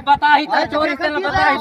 बता ही था चोरी से बता ही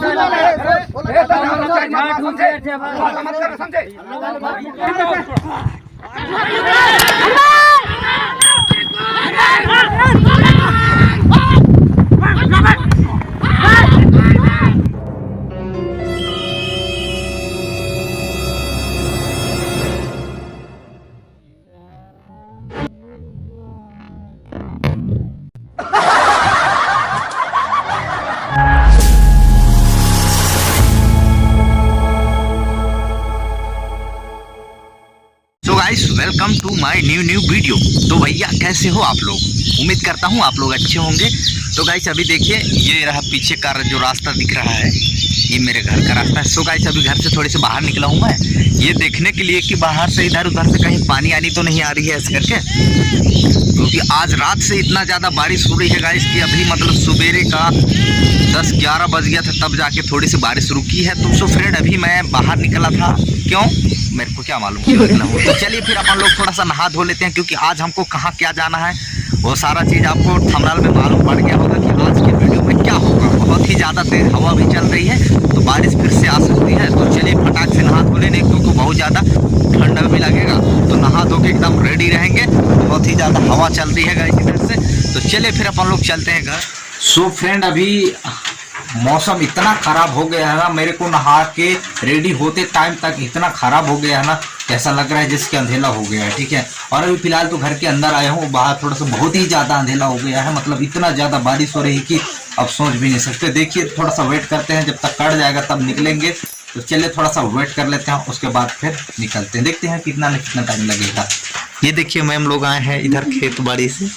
welcome to my new video. तो भैया कैसे हो आप लोग, उम्मीद करता हूँ आप लोग अच्छे होंगे। तो गाइस अभी देखिए ये रहा पीछे का जो रास्ता दिख रहा है, ये मेरे घर का रास्ता है। सो गाइस अभी घर से थोड़े से बाहर निकला हूँ मैं, ये देखने के लिए कि बाहर से इधर उधर से कहीं पानी आनी तो नहीं आ रही है ऐसे करके, क्योंकि आज रात से इतना ज़्यादा बारिश हो रही है गाइस कि अभी मतलब सवेरे का 10-11 बज गया था तब जाके थोड़ी सी बारिश रुकी है। तो फ्रेंड अभी मैं बाहर निकला था, क्यों मेरे को क्या मालूम क्यों निकला हूँ। तो चलिए फिर अपन लोग थोड़ा सा नहा धो लेते हैं, क्योंकि आज हमको कहाँ क्या जाना है वो सारा चीज़ आपको थंबनेल में मालूम पड़ गया होगा कि आज की वीडियो में क्या होगा। बहुत ही ज़्यादा तेज हवा भी चल रही है तो बारिश फिर से आ सकती है। तो चलिए फटाक से नहा धो लेने, क्योंकि बहुत ज़्यादा ठंडा भी लगेगा। तो नहा धो के एकदम रेडी रहेंगे, बहुत ही ज़्यादा हवा चल रही है गाइस इधर से। तो चलिए फिर अपन लोग चलते हैं घर। सो फ्रेंड अभी मौसम इतना ख़राब हो गया है ना, मेरे को नहा के रेडी होते टाइम तक इतना ख़राब हो गया है ना, ऐसा लग रहा है जैसे कि अंधेला हो गया है। ठीक है, और अभी फिलहाल तो घर के अंदर आया हूँ, बाहर थोड़ा सा बहुत ही ज़्यादा अंधेला हो गया है। मतलब इतना ज़्यादा बारिश हो रही है कि अब सोच भी नहीं सकते। देखिए थोड़ा सा वेट करते हैं, जब तक कट जाएगा तब निकलेंगे। तो चलिए थोड़ा सा वेट कर लेते हैं, उसके बाद फिर निकलते हैं, देखते हैं कितना न कितना टाइम लगेगा। ये देखिए मैम लोग आए हैं इधर खेत बाड़ी से।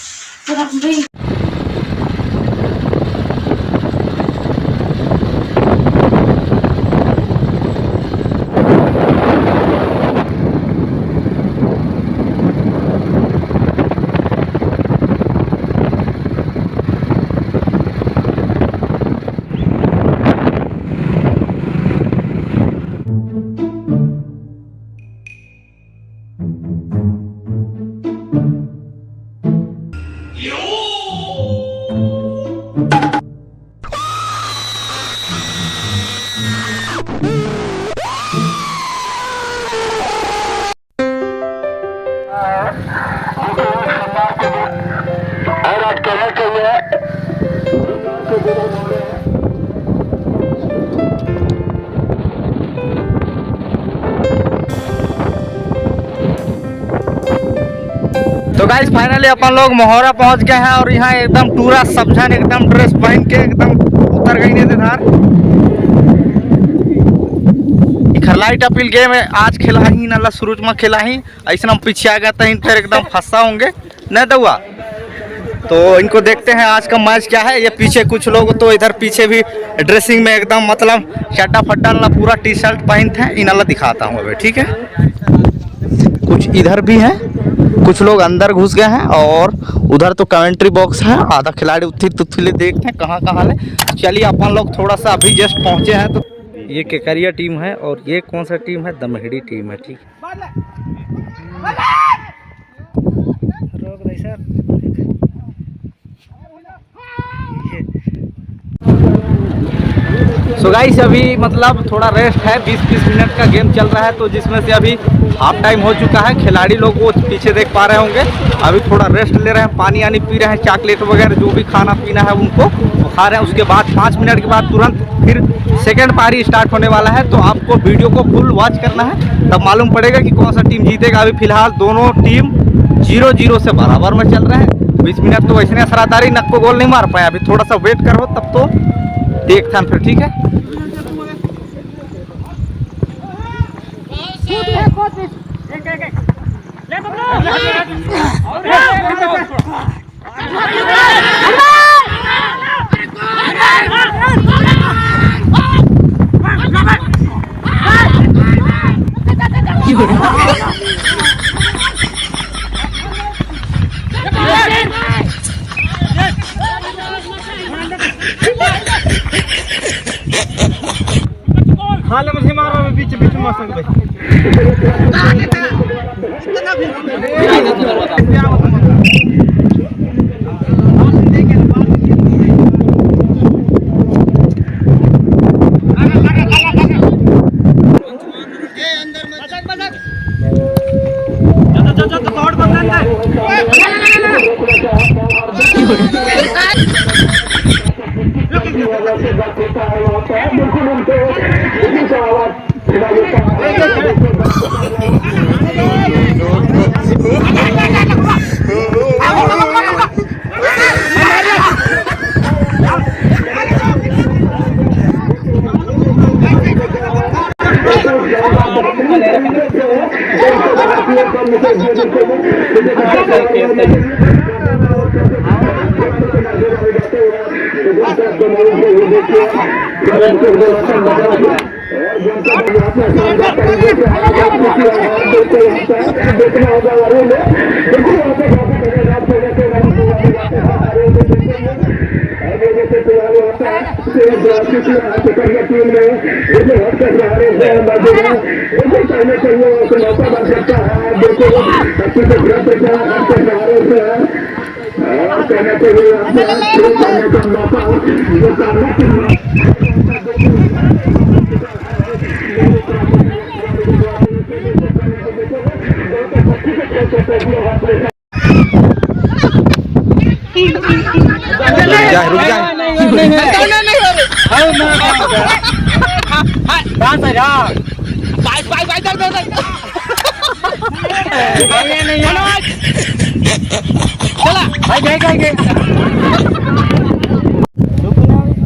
तो गाइस फाइनली अपन लोग मोहरा पहुंच गए हैं, और यहाँ एकदम पूरा समझन एकदम ड्रेस पहन के एकदम उतर गई नहीं धार। खरलाई अपील गेम आज खिला ही नला शुरू में खिला ही, ऐसा हम पीछे आ गए तो फिर एकदम फंसा होंगे न दउआ। तो इनको देखते हैं आज का मैच क्या है। ये पीछे कुछ लोग तो इधर पीछे भी ड्रेसिंग में एकदम मतलब चड्डा फड्डा ना पूरा टी शर्ट पहनते हैं, इनाला दिखाता हूँ अभी। ठीक है, कुछ इधर भी हैं, कुछ लोग अंदर घुस गए हैं, और उधर तो कमेंट्री बॉक्स है, आधा खिलाड़ी उथले देखते हैं कहाँ कहाँ ले। चलिए अपन लोग थोड़ा सा अभी जस्ट पहुँचे हैं। तो ये केकरिया टीम है, और ये कौन सा टीम है, दमहेड़ी टीम है। ठीक सो गाइस अभी मतलब थोड़ा रेस्ट है, 20-20 मिनट का गेम चल रहा है, तो जिसमें से अभी हाफ टाइम हो चुका है। खिलाड़ी लोग वो पीछे देख पा रहे होंगे, अभी थोड़ा रेस्ट ले रहे हैं, पानी आनी पी रहे हैं, चॉकलेट वगैरह जो भी खाना पीना है उनको वो खा रहे हैं। उसके बाद 5 मिनट के बाद तुरंत फिर सेकेंड पारी स्टार्ट होने वाला है। तो आपको वीडियो को फुल वॉच करना है, तब मालूम पड़ेगा कि कौन सा टीम जीतेगा। अभी फिलहाल दोनों टीम 0-0 से बराबर में चल रहे हैं। 20 मिनट तो वैसे असरादारी नक को गोल नहीं मार पाया, अभी थोड़ा सा वेट करो तब तो देखते हैं फिर। ठीक है, हाल मुझे मारो बीच बीच में मौसम भाई इतना भी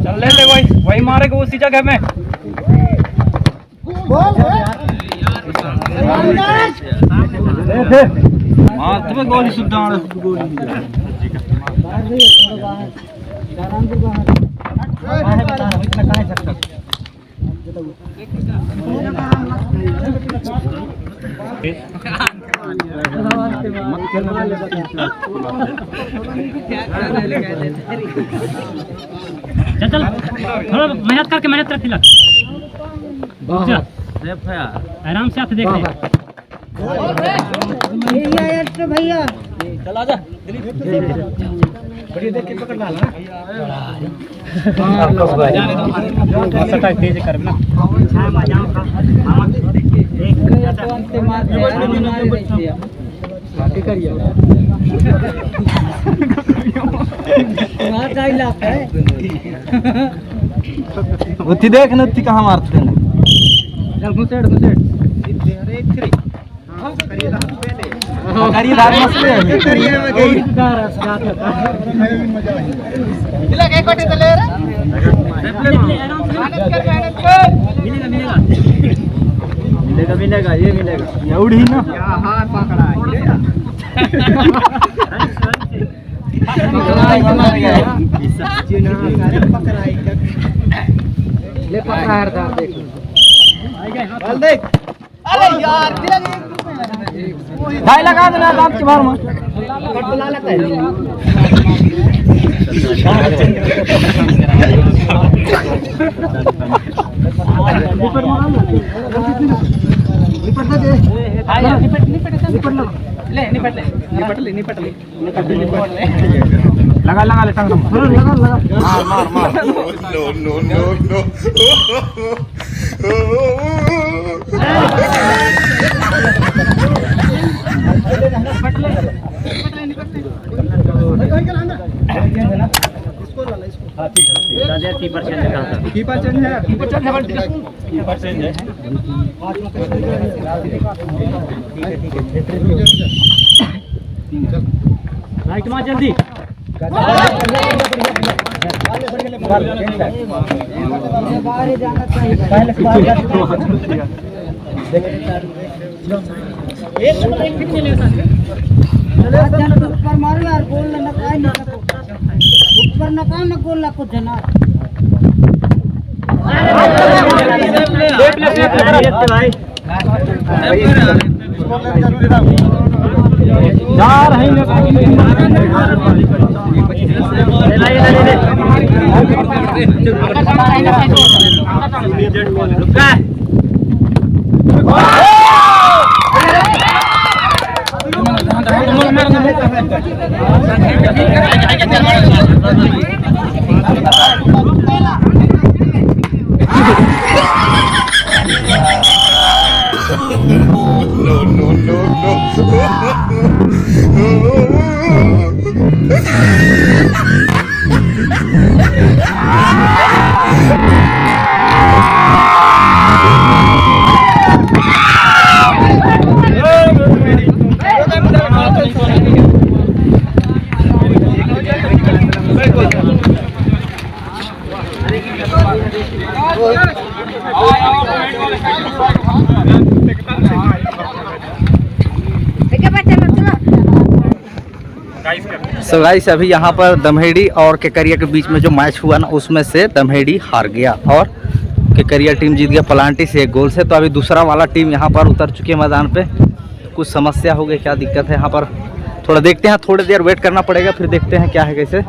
चल ले वही मारेगा उसी जगह में। हाँ तुम्हें गोली सुविधा चल थोड़ा मेहनत कर तिलक आराम से हाथ देख ले भैया चल आजा बड़ी देख के पकड़ डाल ना तेज कर ना उठी देख नत्ती कहाँ मारते हैं। चल घुसेड़ घुसेड़ करिए धार मस्त है मिलेगा ये मिलेगा ये उड़ी ना ले पकड़ा है देख चल देख। अरे यार भाई लगा देना दांत के बाहर में लगा लगा ले टांग लगा लगा मार मार राइट मार जल्दी ऊपर मारो यार गोल ना काय ना ऊपर ना काम ना गोल ना कुछ जना भाई जा रहे सो गाइस अभी यहाँ पर दमहेड़ी और केकरिया के बीच में जो मैच हुआ ना उसमें से दमहेड़ी हार गया और केकरिया टीम जीत गया पलांटी से 1 गोल से। तो अभी दूसरा वाला टीम यहाँ पर उतर चुकी है मैदान पे। कुछ समस्या हो गई, क्या दिक्कत है यहाँ पर थोड़ा देखते हैं, थोड़ी देर वेट करना पड़ेगा फिर देखते हैं क्या है कैसे।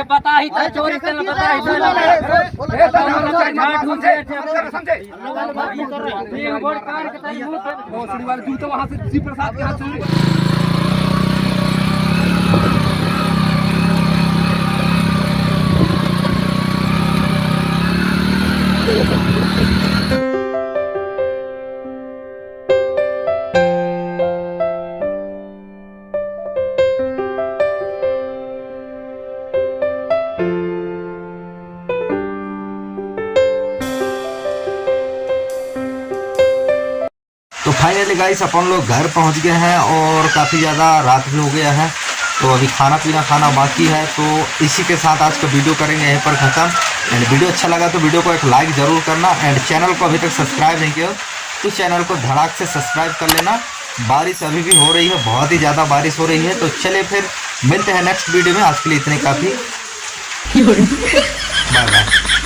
बता ही था चोरी से बता ही तो फाइनली गाइस अपन लोग घर पहुंच गए हैं और काफ़ी ज़्यादा रात भी हो गया है। तो अभी खाना बाकी है। तो इसी के साथ आज का वीडियो करेंगे यहीं पर ख़त्म। एंड वीडियो अच्छा लगा तो वीडियो को एक लाइक ज़रूर करना। एंड चैनल को अभी तक सब्सक्राइब नहीं किया तो चैनल को धड़ाक से सब्सक्राइब कर लेना। बारिश अभी भी हो रही है, बहुत ही ज़्यादा बारिश हो रही है। तो चलिए फिर मिलते हैं नेक्स्ट वीडियो में। आज के लिए इतने काफ़ी। Bye bye.